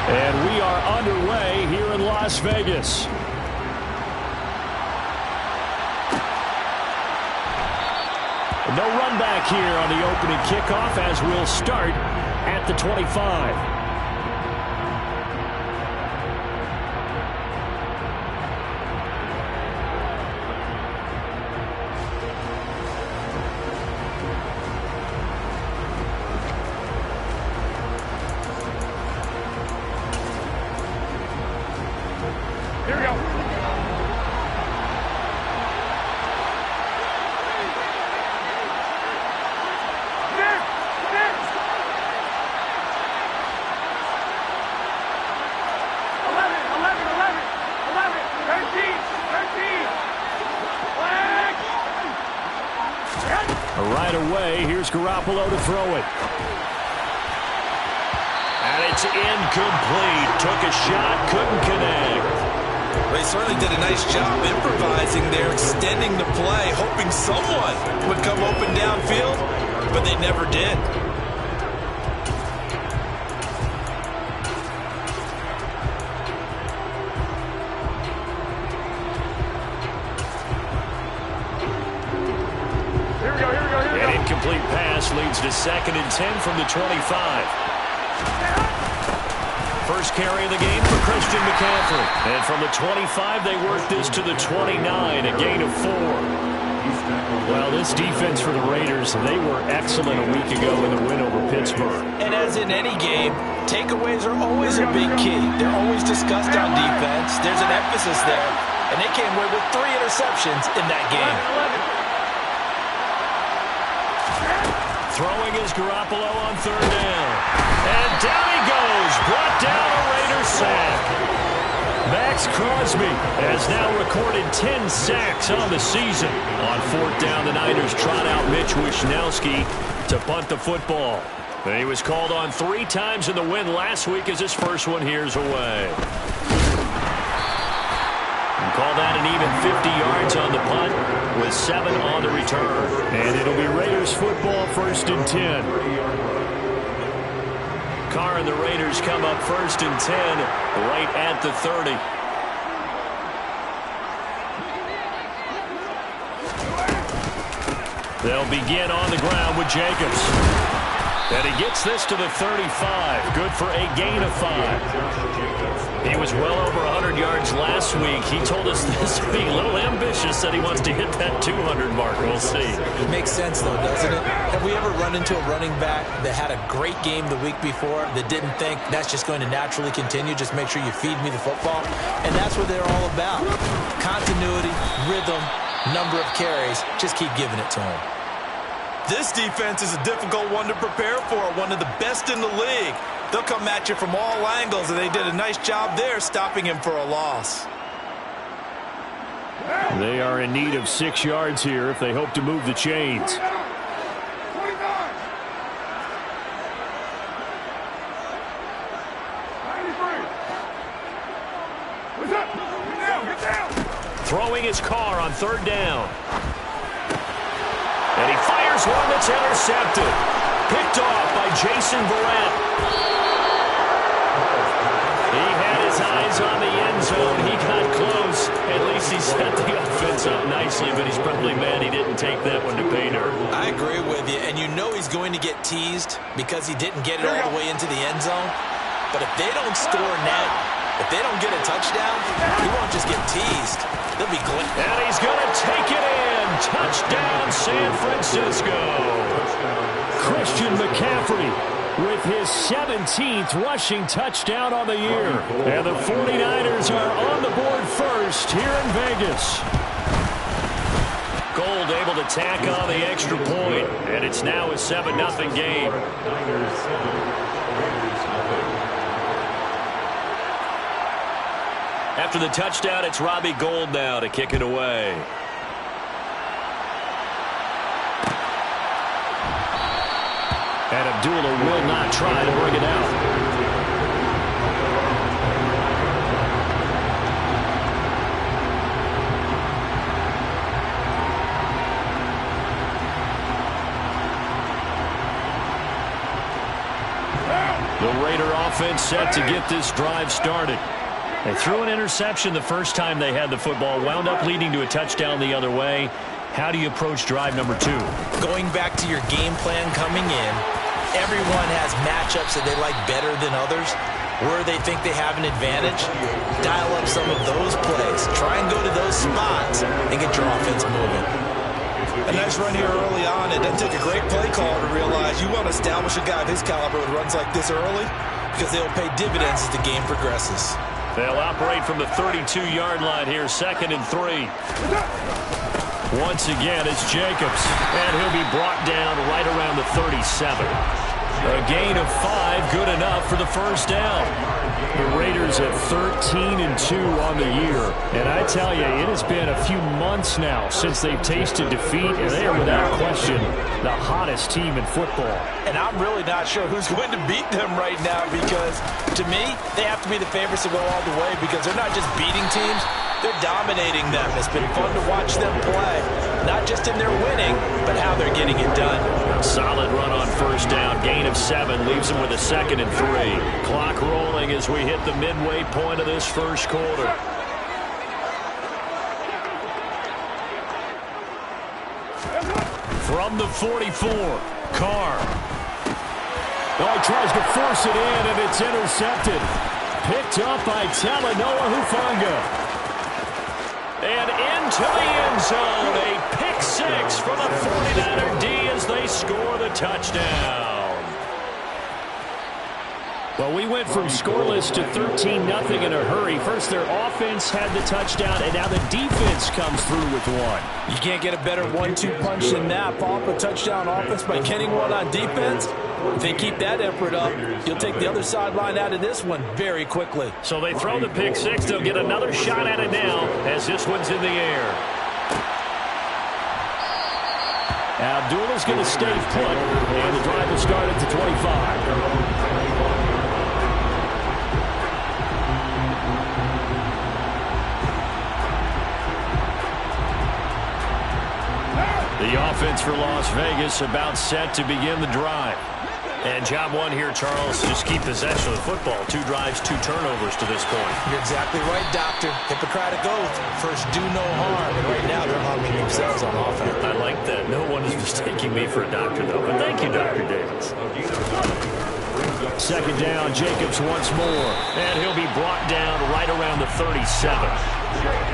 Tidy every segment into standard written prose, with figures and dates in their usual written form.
And we are underway here in Las Vegas. No run back here on the opening kickoff as we'll start at the 25. Right away, here's Garoppolo to throw it. And it's incomplete. Took a shot, couldn't connect. They certainly did a nice job improvising there, extending the play, hoping someone would come open downfield, but they never did. Incomplete pass leads to 2nd and 10 from the 25. First carry of the game for Christian McCaffrey. And from the 25, they work this to the 29, a gain of 4. Well, this defense for the Raiders, they were excellent a week ago in the win over Pittsburgh. And as in any game, takeaways are always a big key. They're always discussed on defense. There's an emphasis there, and they came away with 3 interceptions in that game. Throwing is Garoppolo on 3rd down. And down he goes. Brought down a Raiders sack. Max Crosby has now recorded 10 sacks on the season. On 4th down, the Niners trot out Mitch Wishnowsky to punt the football. And he was called on 3 times in the win last week as his first one here's away. Call that an even 50 yards on the punt with 7 on the return. And it'll be Raiders football 1st and 10. Carr and the Raiders come up 1st and 10 right at the 30. They'll begin on the ground with Jacobs. And he gets this to the 35. Good for a gain of 5. He was well over 100 yards last week. He told us this being a little ambitious, that he wants to hit that 200 mark. We'll see. It makes sense, though, doesn't it? Have we ever run into a running back that had a great game the week before that didn't think that's just going to naturally continue? Just make sure you feed me the football. And that's what they're all about. Continuity, rhythm, number of carries. Just keep giving it to him. This defense is a difficult one to prepare for, one of the best in the league. They'll come at you from all angles, and they did a nice job there stopping him for a loss. They are in need of 6 yards here if they hope to move the chains. Throwing his Carr on 3rd down. And he fires one that's intercepted. Picked off by Jason Verrett. He had his eyes on the end zone. He got close. At least he set the offense up nicely, but he's probably mad he didn't take that one to pay dirt. I agree with you, and you know he's going to get teased because he didn't get it all the way into the end zone. But if they don't score now, if they don't get a touchdown, he won't just get teased. They'll be glad. And he's going to take it in. Touchdown, San Francisco. Christian McCaffrey with his 17th rushing touchdown on the year. And the 49ers are on the board first here in Vegas. Gold able to tack on the extra point, and it's now a 7-0 game. After the touchdown, it's Robbie Gould now to kick it away. And Abdullah will not try to bring it out. The Raider offense set to get this drive started. They threw an interception the first time they had the football, wound up leading to a touchdown the other way. How do you approach drive number 2? Going back to your game plan coming in, everyone has matchups that they like better than others. Where they think they have an advantage, dial up some of those plays. Try and go to those spots and get your offense moving. A nice run here early on. It doesn't take a great play caller to realize you want to establish a guy of his caliber with runs like this early because they'll pay dividends as the game progresses. They'll operate from the 32-yard line here, 2nd and 3. Once again, it's Jacobs, and he'll be brought down right around the 37. A gain of 5, good enough for the first down. The Raiders at 13-2 on the year. And I tell you, it has been a few months now since they've tasted defeat, and they are without question the hottest team in football. And I'm really not sure who's going to beat them right now because, to me, they have to be the favorites to go all the way because they're not just beating teams, they're dominating them. It's been fun to watch them play, not just in their winning, but how they're getting it done. A solid run on first down, gain of 7, leaves them with a 2nd and 3. Clock rolling as we hit the midway point of this first quarter. From the 44, Carr. Oh, he tries to force it in, and it's intercepted. Picked up by Talanoa Hufanga. And into the end zone, a pick 6 from a 49er D as they score the touchdown. Well, we went from scoreless to 13-0 in a hurry. First, their offense had the touchdown, and now the defense comes through with one. You can't get a better 1-2 punch than that. Follow up a touchdown offense by getting one on defense. If they keep that effort up, you'll take the other sideline out of this one very quickly. So they throw the pick 6. They'll get another shot at it now as this one's in the air. Abdullah's going to stay put, and the drive will start at the 25. The offense for Las Vegas about set to begin the drive. And job one here, Charles, just keep possession of the football. 2 drives, 2 turnovers to this point. You're exactly right, Doctor. Hippocratic oath. First, do no harm. And right now, they're harming themselves on offense. I like that. No one is mistaking me for a doctor, though. But thank you, Dr. Davis. 2nd down, Jacobs once more. And he'll be brought down right around the 37.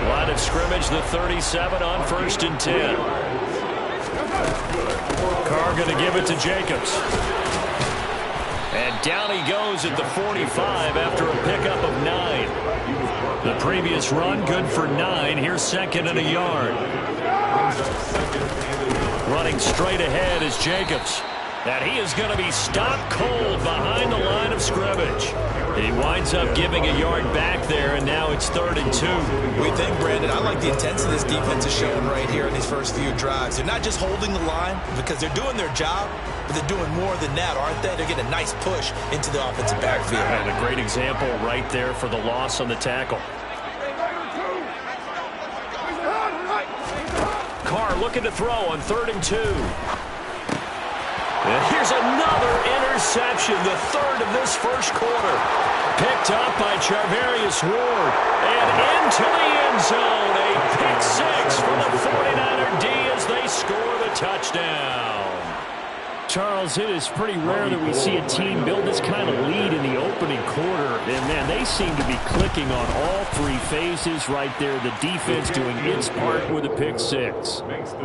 Line of scrimmage, the 37 on 1st and 10. Carr going to give it to Jacobs. And down he goes at the 45 after a pickup of 9. The previous run, good for 9. Here's 2nd and a yard. Running straight ahead is Jacobs. And he is going to be stopped cold behind the line of scrimmage. He winds up giving a yard back there, and now it's 3rd and 2. We think, Brandon, I like the intensity this defense is showing right here in these first few drives. They're not just holding the line because they're doing their job, but they're doing more than that, aren't they? They're getting a nice push into the offensive backfield. And a great example right there for the loss on the tackle. Carr looking to throw on 3rd and 2. And here's another interception, the 3rd of this first quarter. Picked up by Charvarius Ward. And into the end zone, a pick 6 for the 49er D as they score the touchdown. Charles, it is pretty rare that we see a team build this kind of lead in the opening quarter. And, man, they seem to be clicking on all 3 phases right there. The defense doing its part with a pick 6.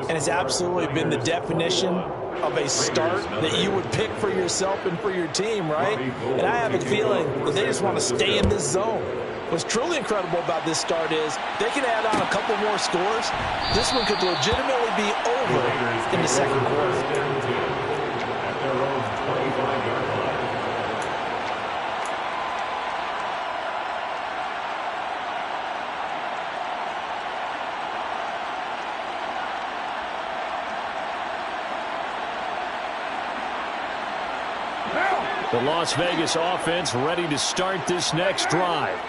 And it's absolutely been the definition of a start that you would pick for yourself and for your team, right? And I have a feeling that they just want to stay in this zone. What's truly incredible about this start is they can add on a couple more scores. This one could legitimately be over in the 2nd quarter. The Las Vegas offense ready to start this next drive.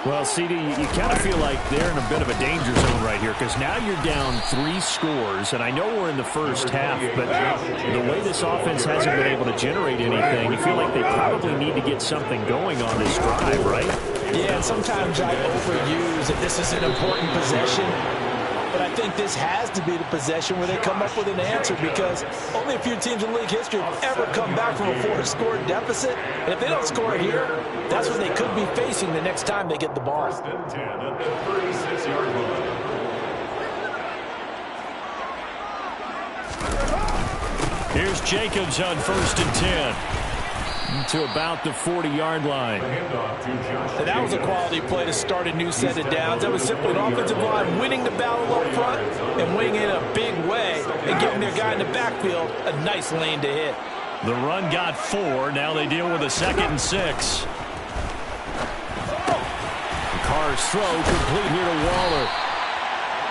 Well, CD, you kind of feel like they're in a bit of a danger zone right here because now you're down 3 scores, and I know we're in the first half, but the way this offense hasn't been able to generate anything, you feel like they probably need to get something going on this drive, right? Yeah, and sometimes I overuse if this is an important possession. But I think this has to be the possession where they come up with an answer because only a few teams in league history have ever come back from a 4-score deficit. And if they don't score here, that's what they could be facing the next time they get the ball. First and 10 at the 36-yard line. Here's Jacobs on 1st and 10. To about the 40-yard line. And that was a quality play to start a new set of downs. That was simply an offensive line winning the battle up front and winning it in a big way and giving their guy in the backfield a nice lane to hit. The run got 4. Now they deal with a 2nd and 6. Carr's throw complete here to Waller.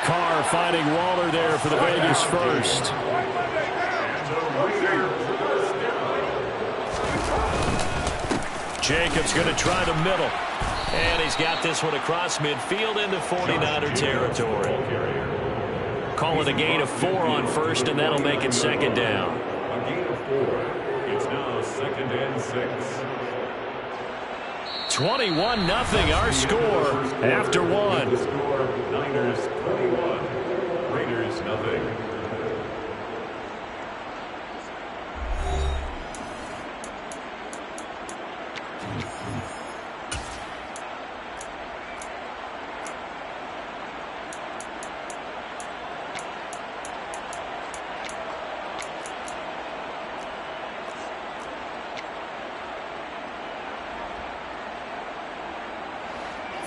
Carr finding Waller there for the Vegas first. Jacobs going to try the middle. And he's got this one across midfield into 49er territory. Call it a gain of 4 on 1st, and that'll make it 2nd down. A gain of 4. It's now 2nd and 6. 21-0 our score after 1. The score, Niners 21, Raiders 0.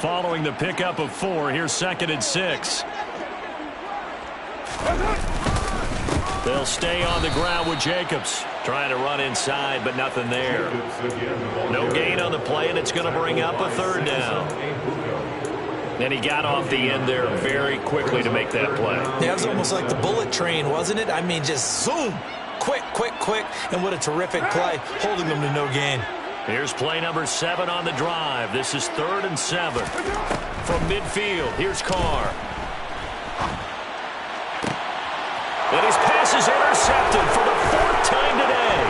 Following the pickup of 4, here's 2nd and 6. They'll stay on the ground with Jacobs. Trying to run inside, but nothing there. No gain on the play, and it's going to bring up a 3rd down. And he got off the end there very quickly to make that play. Yeah, it was almost like the bullet train, wasn't it? I mean, just zoom. Quick, quick, quick. And what a terrific play, holding them to no gain. Here's play number 7 on the drive. This is 3rd and 7. From midfield, here's Carr. And his pass is intercepted for the 4th time today.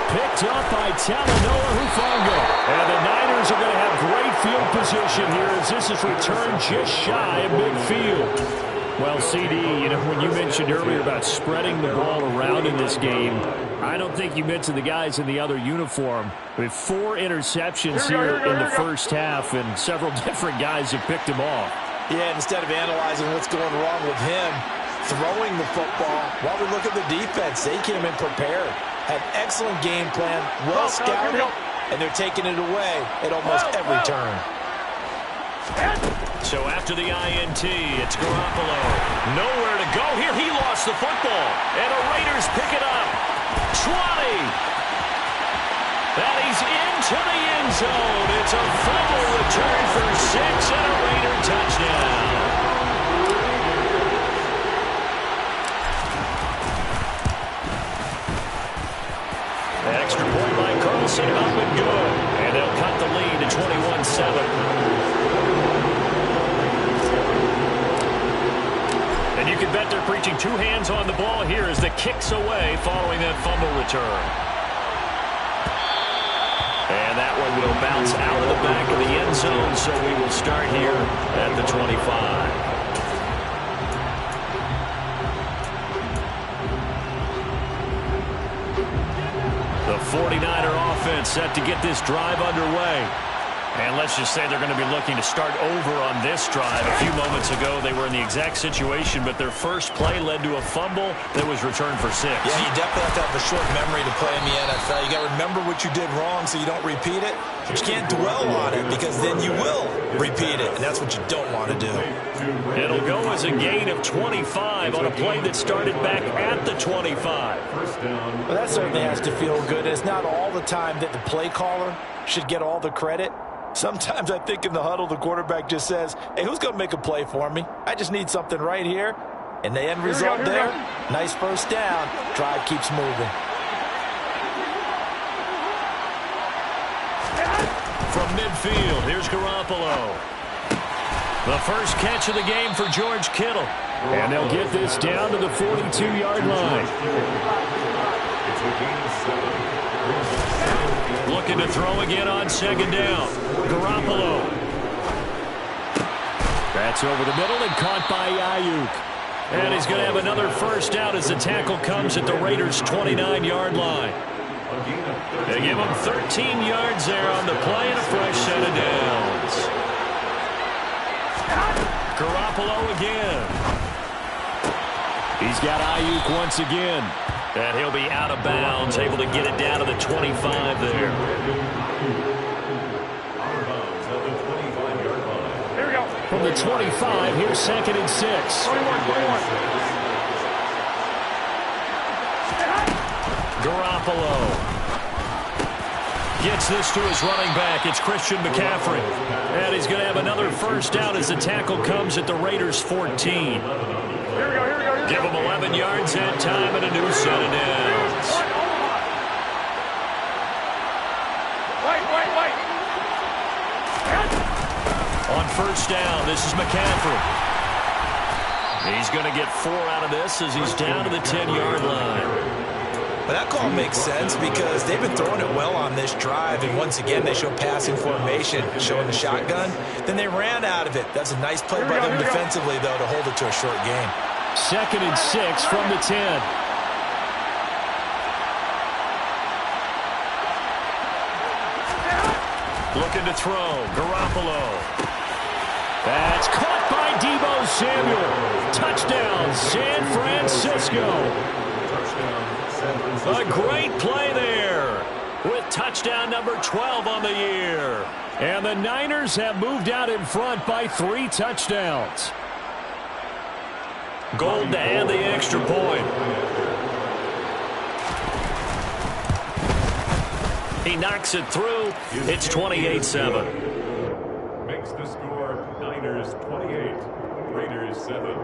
Picked up by Talanoa Hufanga. And the Niners are going to have great field position here as this is returned just shy of midfield. Well, CD, you know, when you mentioned earlier about spreading the ball around in this game, I don't think you mentioned the guys in the other uniform. With 4 interceptions here in the first half, and several different guys have picked him off. Yeah, instead of analyzing what's going wrong with him, throwing the football, while we look at the defense, they came in prepared. Had excellent game plan, well scouted, and they're taking it away at almost every turn. So after the INT, it's Garoppolo. Nowhere to go here. He lost the football. And the Raiders pick it up. 20. And he's into the end zone. It's a fumble return for 6 and a Raider touchdown. Extra point by Carlson, up and good. And they'll cut the lead to 21-7. And you can bet they're preaching 2 hands on the ball here as the kick's away following that fumble return. And that one will bounce out of the back of the end zone, so we will start here at the 25. The 49er offense set to get this drive underway. And let's just say they're going to be looking to start over on this drive. A few moments ago, they were in the exact situation, but their first play led to a fumble that was returned for 6. Yeah, you definitely have to have a short memory to play in the NFL. You got to remember what you did wrong so you don't repeat it. But you can't dwell on it because then you will repeat it, and that's what you don't want to do. It'll go as a gain of 25 on a play that started back at the 25. Well, that certainly has to feel good. It's not all the time that the play caller should get all the credit. Sometimes I think in the huddle, the quarterback just says, hey, who's going to make a play for me? I just need something right here. And the end result there, nice first down. Drive keeps moving. From midfield, here's Garoppolo. The first catch of the game for George Kittle. And they'll get this down to the 42-yard line. Looking to throw again on second down. Garoppolo. That's over the middle and caught by Ayuk. And he's going to have another first down as the tackle comes at the Raiders' 29-yard line. They give him 13 yards there on the play and a fresh set of downs. Garoppolo again. He's got Ayuk once again. And he'll be out of bounds, able to get it down to the 25 there. From the 25, here's 2nd and 6. Garoppolo gets this to his running back. It's Christian McCaffrey. And he's going to have another first down as the tackle comes at the Raiders' 14. Give him 11 yards that time and a new set of downs. On first down, this is McCaffrey. He's going to get 4 out of this as he's down to the 10-yard line. But that call makes sense because they've been throwing it well on this drive, and once again they show passing formation, showing the shotgun. Then they ran out of it. That's a nice play by them defensively, though, to hold it to a short game. 2nd and 6 from the 10. Looking to throw. Garoppolo. That's caught by Deebo Samuel. Touchdown, San Francisco. A great play there with touchdown number 12 on the year. And the Niners have moved out in front by 3 touchdowns. Gold to add the extra point. He knocks it through. It's 28-7. Makes the score Niners 28, Raiders 7.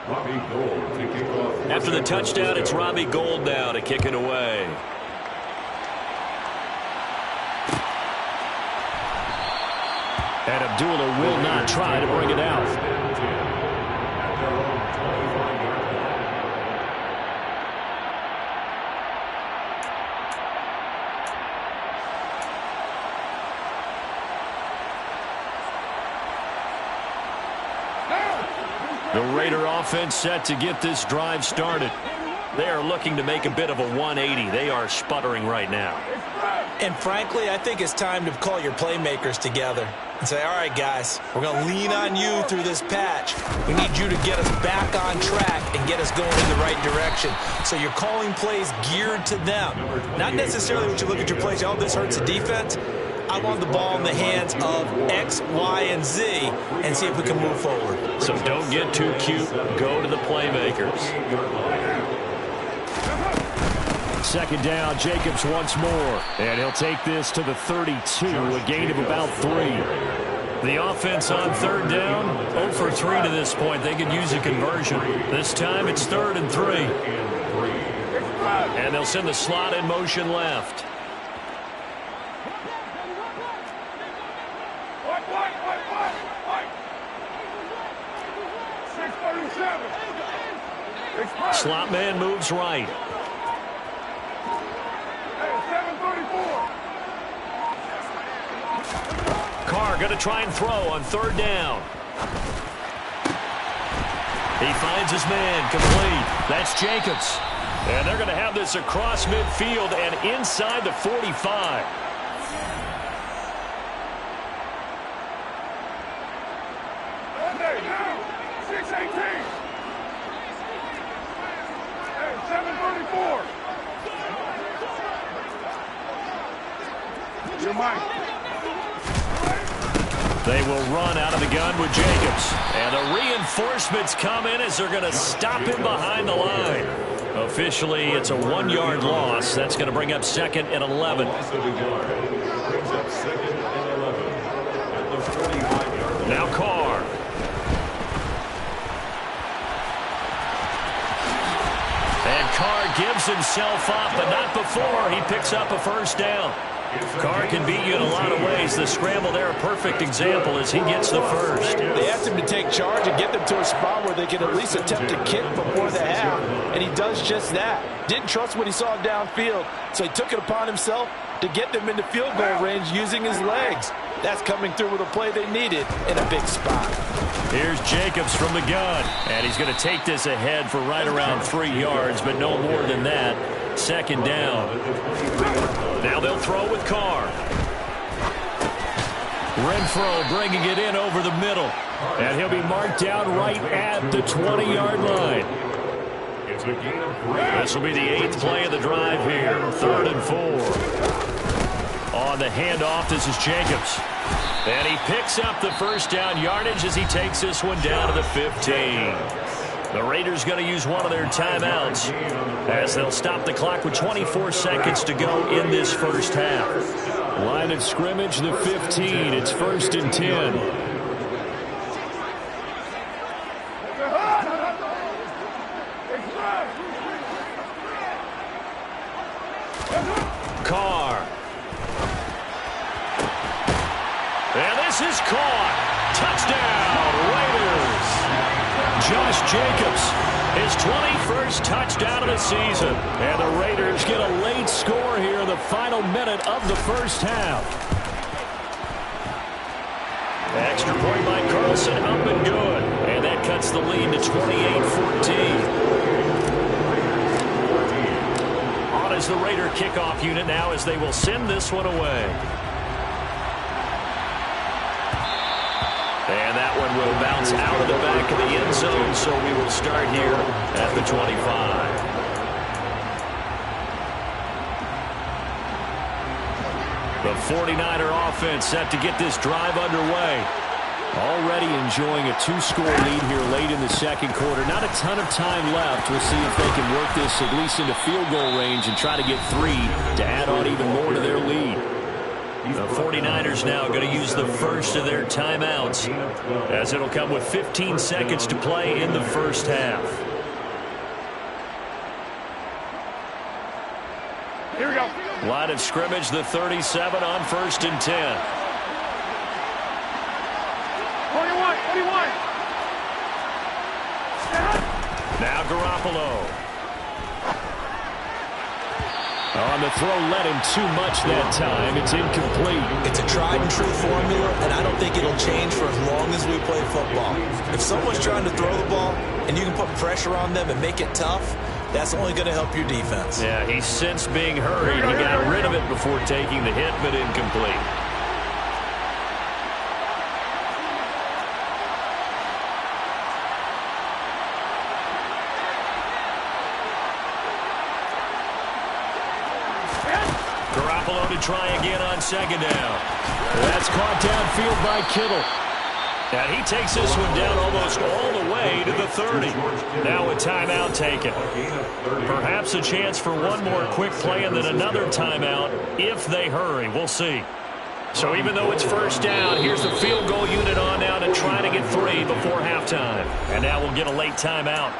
Robbie Gould to kick off. After the touchdown, it's Robbie Gould now to kick it away. And Abdullah will not try to bring it out. The Raider offense set to get this drive started. They are looking to make a bit of a 180. They are sputtering right now. And frankly, I think it's time to call your playmakers together and say, all right, guys, we're going to lean on you through this patch. We need you to get us back on track and get us going in the right direction. So you're calling plays geared to them. Not necessarily when you look at your plays, oh, this hurts the defense. I want the ball in the hands of X, Y, and Z and see if we can move forward. So don't get too cute. Go to the playmakers. 2nd down, Jacobs once more. And he'll take this to the 32, a gain of about 3. The offense on 3rd down, 0 for 3 to this point. They could use a conversion. This time it's 3rd and 3. And they'll send the slot in motion left. Slot man moves right. Carr going to try and throw on 3rd down. He finds his man complete. That's Jacobs. And they're going to have this across midfield and inside the 45. They will run out of the gun with Jacobs. And the reinforcements come in as they're going to stop him behind the line. Officially, it's a 1-yard loss. That's going to bring up 2nd and 11. Now Carr. And Carr gives himself up, but not before he picks up a first down. Carr can beat you in a lot of ways. The scramble there, a perfect example as he gets the first. They asked him to take charge and get them to a spot where they can at least attempt to kick before the half, and he does just that. Didn't trust what he saw downfield, so he took it upon himself to get them into field goal range using his legs. That's coming through with a play they needed in a big spot. Here's Jacobs from the gun, and he's going to take this ahead for right around 3 yards, but no more than that. Second down. Now they'll throw with Carr. Renfro bringing it in over the middle, and he'll be marked down right at the 20-yard line. This will be the 8th play of the drive here. 3rd and 4. On the handoff, this is Jacobs. And he picks up the first down yardage as he takes this one down to the 15. The Raiders going to use one of their timeouts as they'll stop the clock with 24 seconds to go in this first half. Line of scrimmage, the 15. It's 1st and 10. Carr. And this is caught. Touchdown, Raiders. Josh Jacobs, his 21st touchdown of the season. And the Raiders get a late score here in the final minute of the first half. Extra point by Carlson, up and good. And that cuts the lead to 28-14. On is the Raider kickoff unit now as they will send this one away. And that one will bounce out of the back of the end zone, so we will start here at the 25. The 49er offense set to get this drive underway. Already enjoying a 2-score lead here late in the second quarter. Not a ton of time left. We'll see if they can work this at least into field goal range and try to get 3 to add on even more to their lead. The 49ers now going to use the first of their timeouts as it'll come with 15 seconds to play in the first half. Here we go. Line of scrimmage, the 37 on 1st and 10. What do you want? Now Garoppolo. On the throw, led him too much that time. It's incomplete. It's a tried-and-true formula, and I don't think it'll change for as long as we play football. If someone's trying to throw the ball and you can put pressure on them and make it tough, that's only going to help your defense. Yeah, he sensed being hurried. He got rid of it before taking the hit, but incomplete. Garoppolo to try again on second down. That's caught downfield by Kittle. And he takes this one down almost all the way to the 30. Now a timeout taken. Perhaps a chance for one more quick play and then another timeout if they hurry. We'll see. So even though it's first down, here's the field goal unit on now to try to get 3 before halftime. And now we'll get a late timeout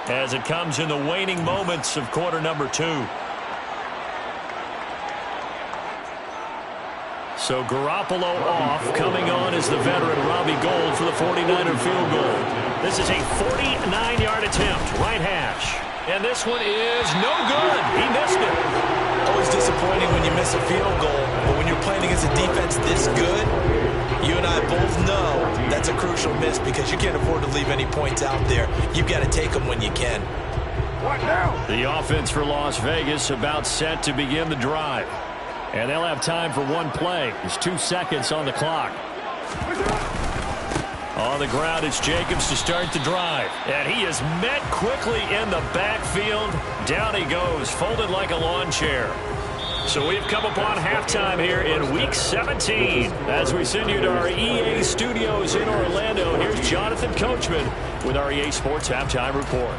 as it comes in the waning moments of quarter number 2. So Garoppolo off. Coming on is the veteran Robbie Gould for the 49er field goal. This is a 49-yard attempt, right hash. And this one is no good. He missed it. Always disappointing when you miss a field goal, but when you're playing against a defense this good, you and I both know that's a crucial miss because you can't afford to leave any points out there. You've got to take them when you can. What now? The offense for Las Vegas about set to begin the drive. And they'll have time for one play. There's 2 seconds on the clock. On the ground, it's Jacobs to start the drive. And he is met quickly in the backfield. Down he goes, folded like a lawn chair. So we've come upon halftime here in Week 17. As we send you to our EA studios in Orlando, here's Jonathan Coachman with our EA Sports Halftime Report.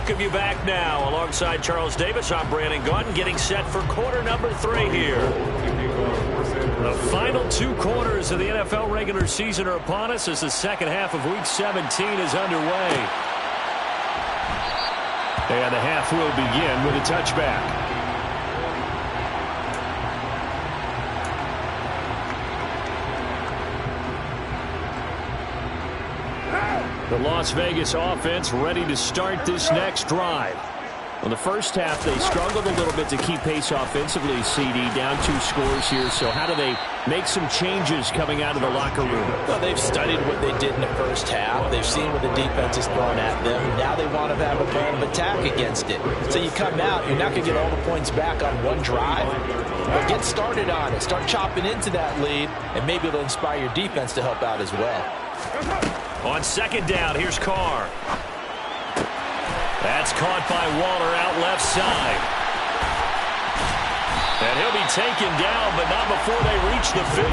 welcome you back now. Alongside Charles Davis, I'm Brandon Gaudin, getting set for quarter number 3 here. The final 2 quarters of the NFL regular season are upon us as the second half of Week 17 is underway. And the half will begin with a touchback. The Las Vegas offense ready to start this next drive. In the first half, they struggled a little bit to keep pace offensively, CD, down 2 scores here. So how do they make some changes coming out of the locker room? Well, they've studied what they did in the first half. They've seen what the defense is throwing at them. Now they want to have a plan of attack against it. So you come out, you're not going to get all the points back on one drive. But get started on it. Start chopping into that lead, and maybe it'll inspire your defense to help out as well. On second down, here's Carr. That's caught by Waller out left side. And he'll be taken down, but not before they reach the 50.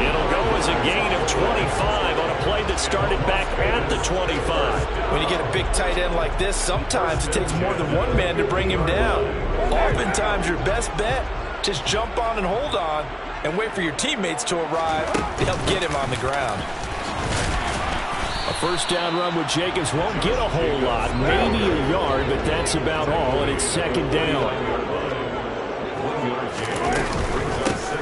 It'll go as a gain of 25 on a play that started back at the 25. When you get a big tight end like this, sometimes it takes more than one man to bring him down. Oftentimes, your best bet, just jump on and hold on and wait for your teammates to arrive to help get him on the ground. A first down run with Jacobs won't get a whole lot, maybe a yard, but that's about all, and it's second down.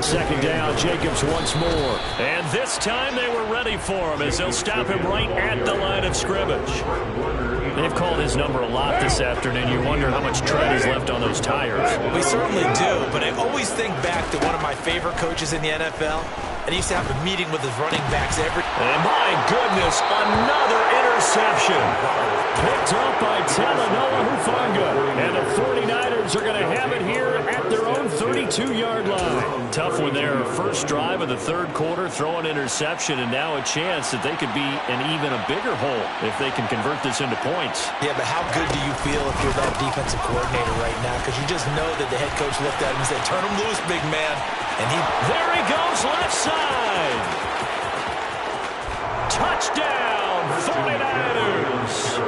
Second down, Jacobs once more. And this time they were ready for him as they'll stop him right at the line of scrimmage. They've called his number a lot this afternoon. You wonder how much tread is left on those tires. We certainly do, but I always think back to one of my favorite coaches in the NFL. And he used to have a meeting with his running backs every... And my goodness, another interception. Picked up by Talanoa Hufanga. And the 49ers are going to have it here at their own 32-yard line. Tough one there. First drive of the third quarter, throw an interception, and now a chance that they could be in even a bigger hole if they can convert this into points. Yeah, but how good do you feel if you're that defensive coordinator right now? Because you just know that the head coach looked at him and said, turn him loose, big man. And there he goes, left side. Touchdown, 49ers.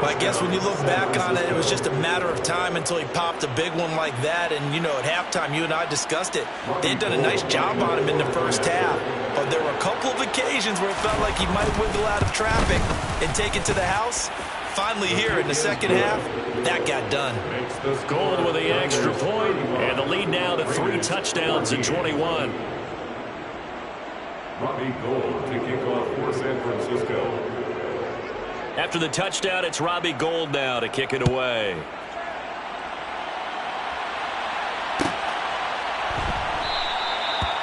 Well, I guess when you look back on it, it was just a matter of time until he popped a big one like that. And, you know, at halftime, you and I discussed it. They had done a nice job on him in the first half. But there were a couple of occasions where it felt like he might wiggle out of traffic and take it to the house. Finally here in the second half, that got done. Gold with the extra point, and the lead now to 3 touchdowns in 21. Robbie Gould to kick off for San Francisco. After the touchdown, it's Robbie Gould now to kick it away.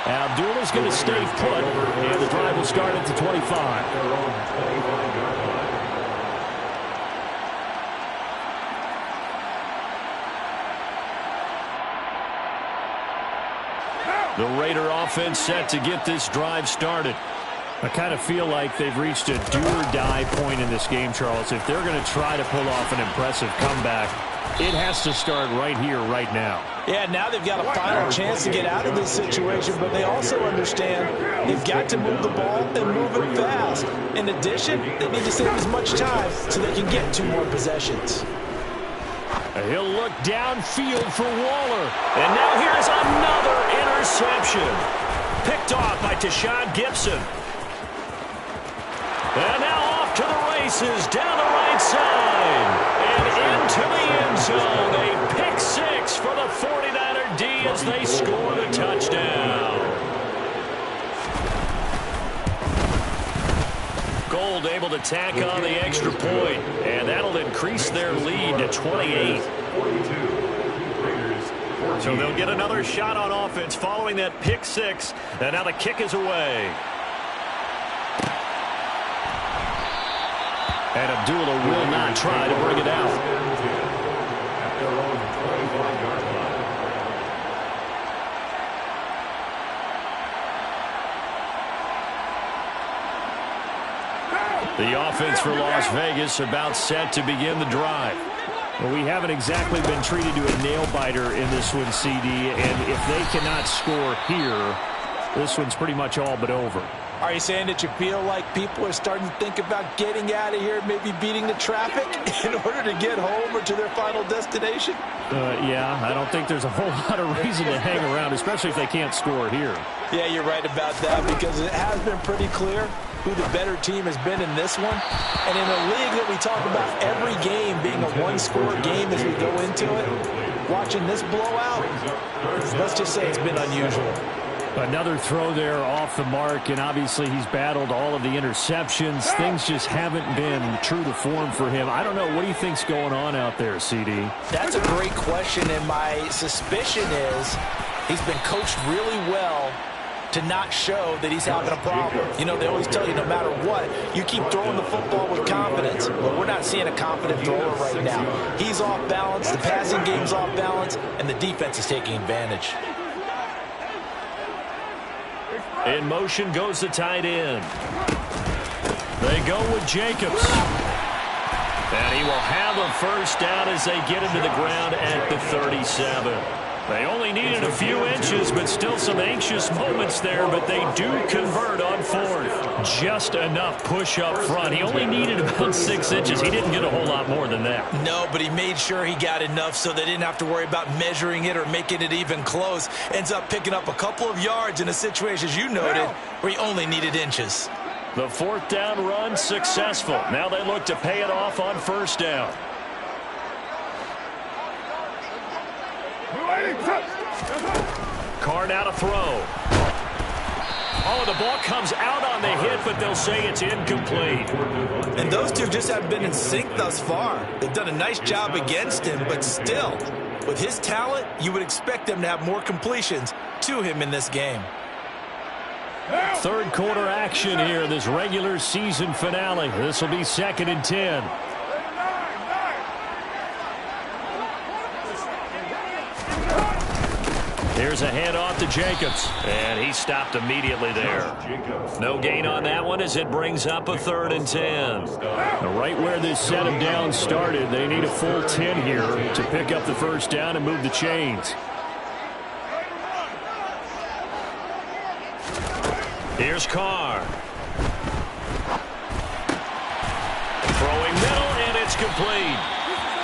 Abdullah's going to stay put, and the drive will start at the 25. The Raider offense set to get this drive started. I kind of feel like they've reached a do-or-die point in this game, Charles. If they're going to try to pull off an impressive comeback, it has to start right here, right now. Yeah, now they've got a final chance to get out of this situation, but they also understand they've got to move the ball and move it fast. In addition, they need to save as much time so they can get 2 more possessions. He'll look downfield for Waller. And now here's another interception. Picked off by Tashawn Gibson. And now off to the races down the right side. And into the end zone. A pick 6 for the 49er D as they score the touchdown. Gould able to tack on the extra point, and that'll increase their lead to 28. So they'll get another shot on offense following that pick 6, and now the kick is away. And Abdullah will not try to bring it out. The offense for Las Vegas about set to begin the drive. Well, we haven't exactly been treated to a nail-biter in this one, CD, and if they cannot score here, this one's pretty much all but over. Are you saying that you feel like people are starting to think about getting out of here, maybe beating the traffic in order to get home or to their final destination? Yeah, I don't think there's a whole lot of reason to hang around, especially if they can't score here. Yeah, you're right about that, because it has been pretty clear who the better team has been in this one. And in a league that we talk about every game being a one-score game as we go into it, watching this blowout, let's just say it's been unusual. Another throw there off the mark, and obviously he's battled all of the interceptions. Things just haven't been true to form for him. I don't know. What do you think's going on out there, CD? That's a great question, and my suspicion is he's been coached really well to not show that he's having a problem. You know, they always tell you no matter what, you keep throwing the football with confidence. Well, we're not seeing a confident thrower right now. He's off balance, the passing game's off balance, and the defense is taking advantage. In motion goes the tight end. They go with Jacobs. And he will have a first down as they get him to the ground at the 37. They only needed a few inches, but still some anxious moments there, but they do convert on fourth. Just enough push up front. He only needed about 6 inches. He didn't get a whole lot more than that. No, but he made sure he got enough so they didn't have to worry about measuring it or making it even close. Ends up picking up a couple of yards in a situation, as you noted, where he only needed inches. The fourth down run successful. Now they look to pay it off on first down. Carr now to throw. Oh, the ball comes out on the hit, but they'll say it's incomplete. And those two just haven't been in sync thus far. They've done a nice job against him, but still, with his talent, you would expect them to have more completions to him in this game. Third quarter action here in this regular season finale. This will be 2nd and 10. Here's a handoff to Jacobs, and he stopped immediately there. No gain on that one as it brings up a 3rd and 10. Right where this set of downs started, they need a full 10 here to pick up the first down and move the chains. Here's Carr. Throwing middle, and it's complete.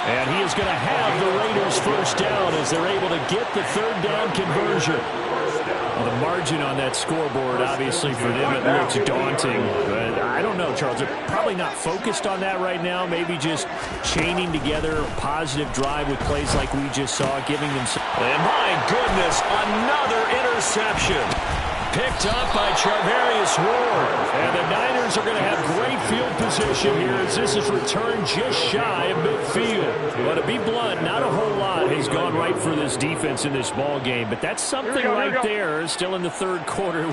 And he is going to have the Raiders first down as they're able to get the 3rd down conversion. Well, the margin on that scoreboard, obviously for them, it looks daunting. But I don't know, Charles. They're probably not focused on that right now. Maybe just chaining together a positive drive with plays like we just saw, giving them some. And my goodness, another interception. Picked up by Charvarius Ward. And the Niners are going to have great field position here as this is returned just shy of midfield. But to be blunt, not a whole lot has gone right for this defense in this ball game. But that's something right there, still in the 3rd quarter.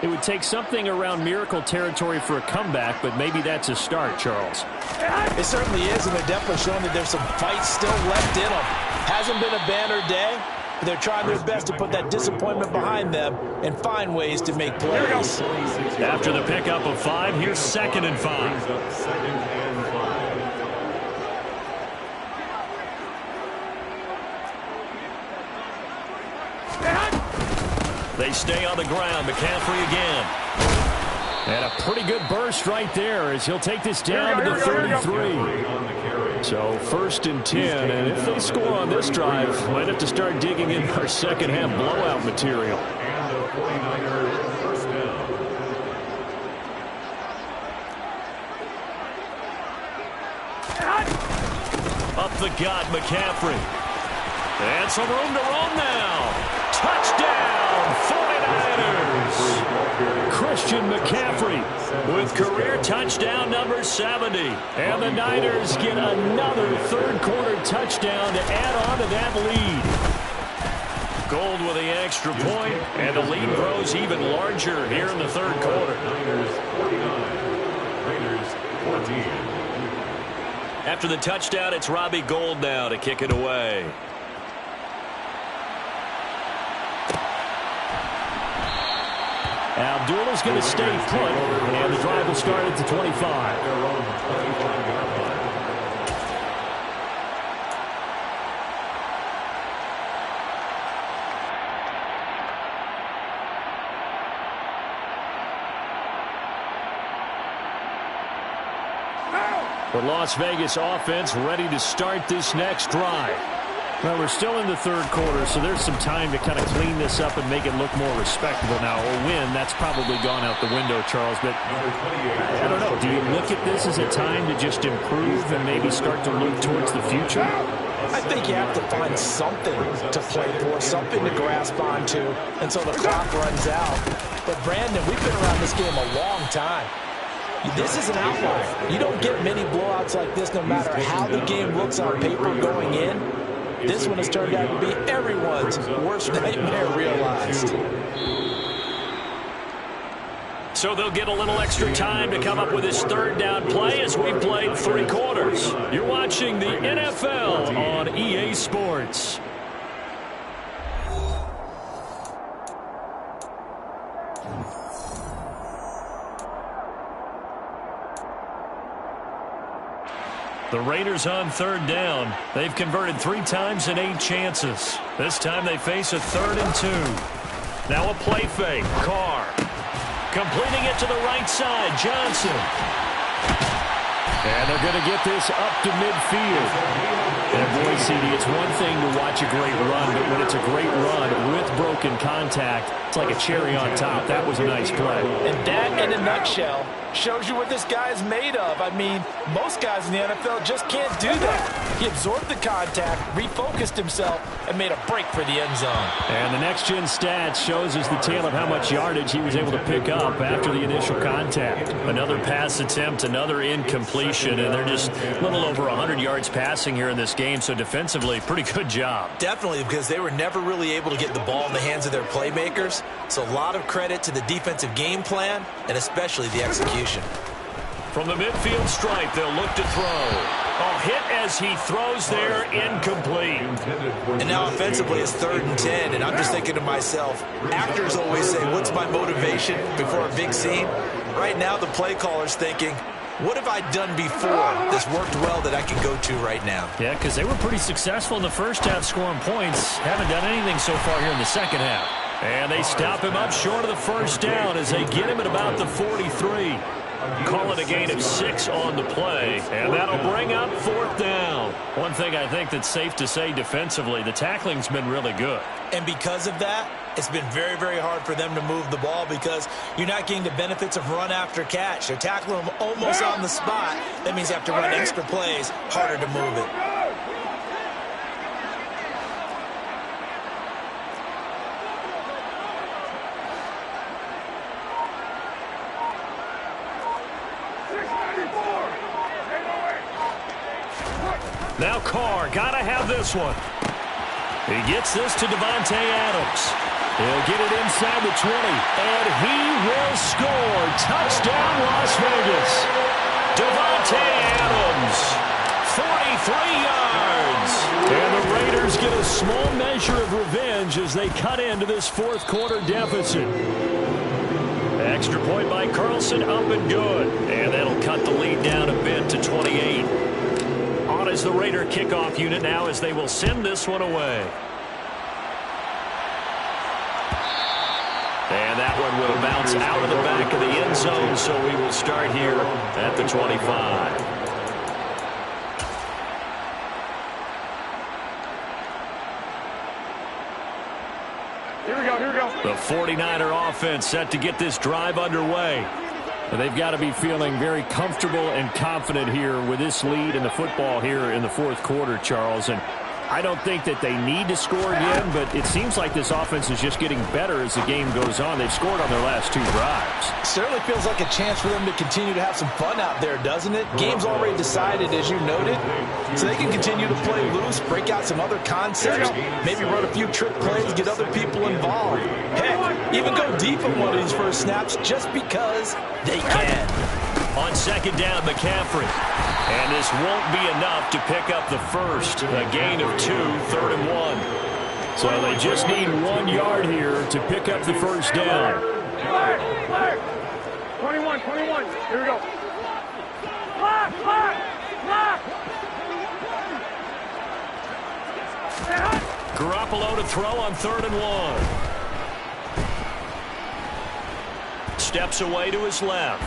It would take something around miracle territory for a comeback, but maybe that's a start, Charles. It certainly is, and they're definitely showing that there's some fight still left in them. Hasn't been a banner day. They're trying their best to put that disappointment behind them and find ways to make plays. After the pickup of 5, here's 2nd and 5. They stay on the ground. McCaffrey again. And a pretty good burst right there as he'll take this down to the 33. So 1st and 10, and if they score on this drive, might have to start digging in our second half blowout material. Up the gut, McCaffrey. And some room to roam now. Touchdown, 49ers. Christian McCaffrey with career touchdown number 70. And the Niners get another 3rd quarter touchdown to add on to that lead. Gold with the extra point, and the lead grows even larger here in the 3rd quarter. Niners 49, Raiders 14. After the touchdown, it's Robbie Gould now to kick it away. Abdullah's going to stay put, and the drive will start at the 25. The Las Vegas offense ready to start this next drive. Well, we're still in the third quarter, so there's some time to kind of clean this up and make it look more respectable now. A win, that's probably gone out the window, Charles. But I don't know. Do you look at this as a time to just improve and maybe start to look towards the future? I think you have to find something to play for, something to grasp onto until the clock runs out. But, Brandon, we've been around this game a long time. This is an outlier. You don't get many blowouts like this no matter how the game looks on paper going in. This one has turned out to be everyone's worst nightmare realized. So they'll get a little extra time to come up with his third down play as we played 3 quarters. You're watching the NFL on EA Sports. The Raiders on third down. They've converted 3 times in 8 chances. This time they face a 3rd and 2. Now a play fake. Carr. Completing it to the right side. Johnson. And they're going to get this up to midfield. And boy, CD, it's one thing to watch a great run, but when it's a great run with broken contact, it's like a cherry on top. That was a nice play. And that, in a nutshell, shows you what this guy is made of. I mean, most guys in the NFL just can't do that. He absorbed the contact, refocused himself, and made a break for the end zone. And the next-gen stats shows us the tale of how much yardage he was able to pick up after the initial contact. Another pass attempt, another incompletion, and they're just a little over 100 yards passing here in this game, so defensively, pretty good job. Definitely, because they were never really able to get the ball in the hands of their playmakers. So a lot of credit to the defensive game plan and especially the execution. From the midfield stripe, they'll look to throw. Oh, hit as he throws there, incomplete. And now offensively it's 3rd and 10, and I'm just thinking to myself, actors always say, what's my motivation before a big scene? Right now the play caller's thinking, what have I done before that's worked well that I can go to right now? Yeah, because they were pretty successful in the first half scoring points. Haven't done anything so far here in the second half. And they stop him up short of the first down as they get him at about the 43. Call it a gain of 6 on the play, and that'll bring up 4th down. One thing I think that's safe to say defensively, the tackling's been really good. And because of that, it's been very, very hard for them to move the ball because you're not getting the benefits of run after catch. They're tackling them almost on the spot. That means you have to run extra plays, harder to move it. Now Carr, gotta have this one. He gets this to Davante Adams. He'll get it inside the 20, and he will score. Touchdown, Las Vegas. Davante Adams, 43 yards. And the Raiders get a small measure of revenge as they cut into this 4th quarter deficit. Extra point by Carlson, up and good. And that'll cut the lead down a bit to 28. On is the Raider kickoff unit now as they will send this one away. And that one will bounce out of the back of the end zone, so we will start here at the 25. Here we go, here we go. The 49er offense set to get this drive underway. And they've got to be feeling very comfortable and confident here with this lead in the football here in the 4th quarter, Charles. And I don't think that they need to score again, but it seems like this offense is just getting better as the game goes on. They've scored on their last 2 drives. Certainly feels like a chance for them to continue to have some fun out there, doesn't it? Game's already decided, as you noted, so they can continue to play loose, break out some other concepts, maybe run a few trick plays, get other people involved. Heck, even go deep on one of these first snaps just because they can. On 2nd down, McCaffrey. And this won't be enough to pick up the first. A gain of 2, 3rd and 1. So they just need 1 yard here to pick up the first down. 21, 21. Here we go. Garoppolo to throw on 3rd and 1. Steps away to his left.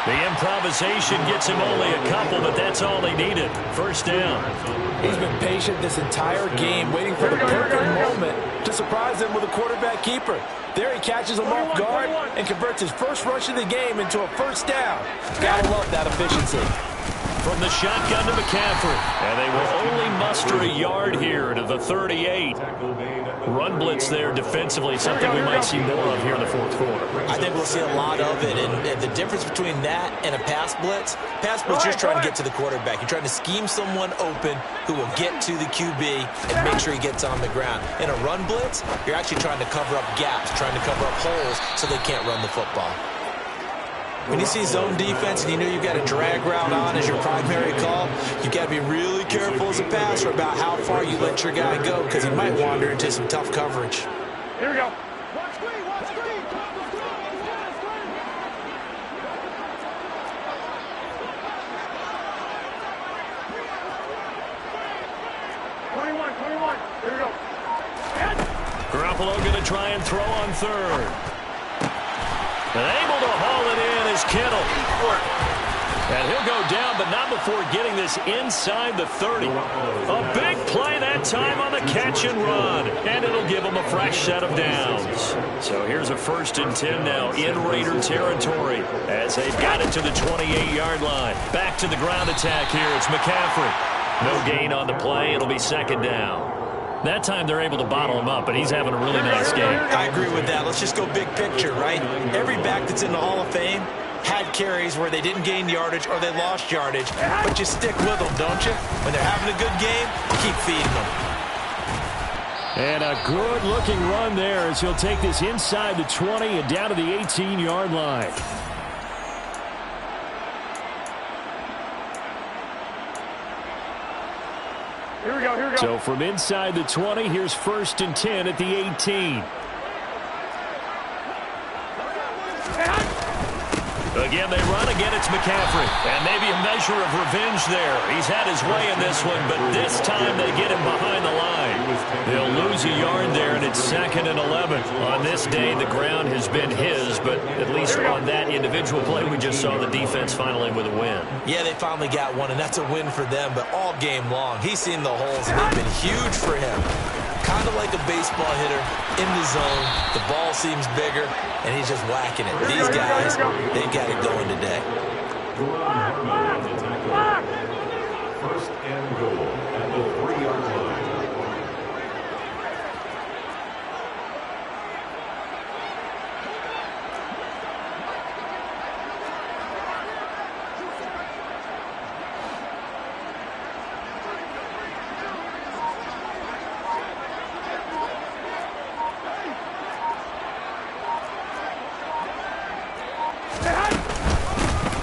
The improvisation gets him only a couple, but that's all he needed. First down. He's been patient this entire game, waiting for the perfect moment to surprise them with a quarterback keeper. There he catches him off guard and converts his first rush of the game into a first down. Gotta love that efficiency. From the shotgun to McCaffrey. And they will only muster a yard here to the 38. Run blitz there defensively, something we might see more of here in the fourth quarter. I think we'll see a lot of it. And the difference between that and a pass blitz, you're just trying to get to the quarterback. You're trying to scheme someone open who will get to the QB and make sure he gets on the ground. In a run blitz, you're actually trying to cover up gaps, trying to cover up holes so they can't run the football. When you see zone defense and you know you've got a drag route on as your primary call, you've got to be really careful as a passer about how far you let your guy go because he might wander into some tough coverage. Here we go. Watch screen, watch screen. 21. Here we go. Garoppolo going to try and throw on third. And able to haul it in is Kittle. And he'll go down, but not before getting this inside the 30. A big play that time on the catch and run. And it'll give him a fresh set of downs. So here's a 1st and 10 now in Raider territory as they've got it to the 28-yard line. Back to the ground attack here. It's McCaffrey. No gain on the play. It'll be 2nd down. That time they're able to bottle him up, but he's having a really nice game. I agree with that. Let's just go big picture, right? Every back that's in the Hall of Fame had carries where they didn't gain yardage or they lost yardage, but you stick with them, don't you? When they're having a good game, keep feeding them. And a good-looking run there as he'll take this inside the 20 and down to the 18-yard line. Here we go. So from inside the 20, here's 1st and 10 at the 18. Again, they run. Again, it's McCaffrey. And maybe a measure of revenge there. He's had his way in this one, but this time they get him behind the line. They'll lose a yard there, and it's 2nd and 11. On this day, the ground has been his, but at least on that individual play, we just saw the defense finally with a win. Yeah, they finally got one, and that's a win for them, but all game long, he's seen the holes, and they've been huge for him. Kind of like a baseball hitter in the zone. The ball seems bigger, and he's just whacking it. These guys, they've got it going today. 1st and goal at the 3-yard line.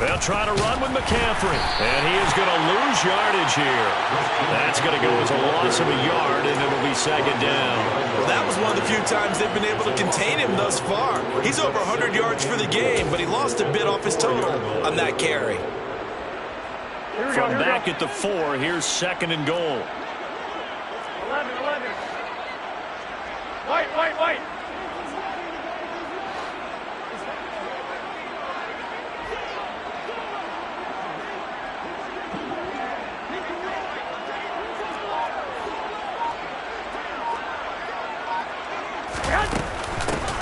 They'll try to run with McCaffrey, and he is going to lose yardage here. That's going to go as a loss of a yard, and it'll be 2nd down. Well, that was one of the few times they've been able to contain him thus far. He's over 100 yards for the game, but he lost a bit off his total on that carry. From back at the 4, here's 2nd and goal. 11. Wait.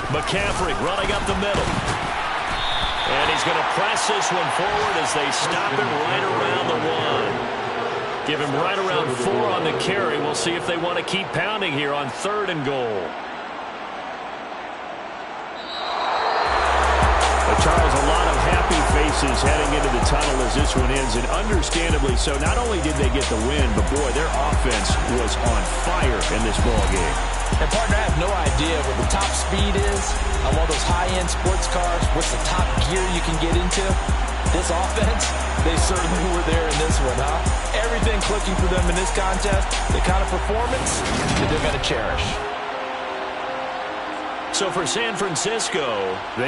McCaffrey running up the middle. And he's going to press this one forward as they stop him right around the 1. Give him right around 4 on the carry. We'll see if they want to keep pounding here on 3rd and goal. Charles, a lot of happy faces heading into the tunnel as this one ends, and understandably so. Not only did they get the win, but boy, their offense was on fire in this ball game. And partner, I have no idea what the top speed is on one of those high-end sports cars. What's the top gear you can get into? This offense, they certainly were there in this one, huh? Everything clicking for them in this contest, the kind of performance that they're going to cherish. So for San Francisco, they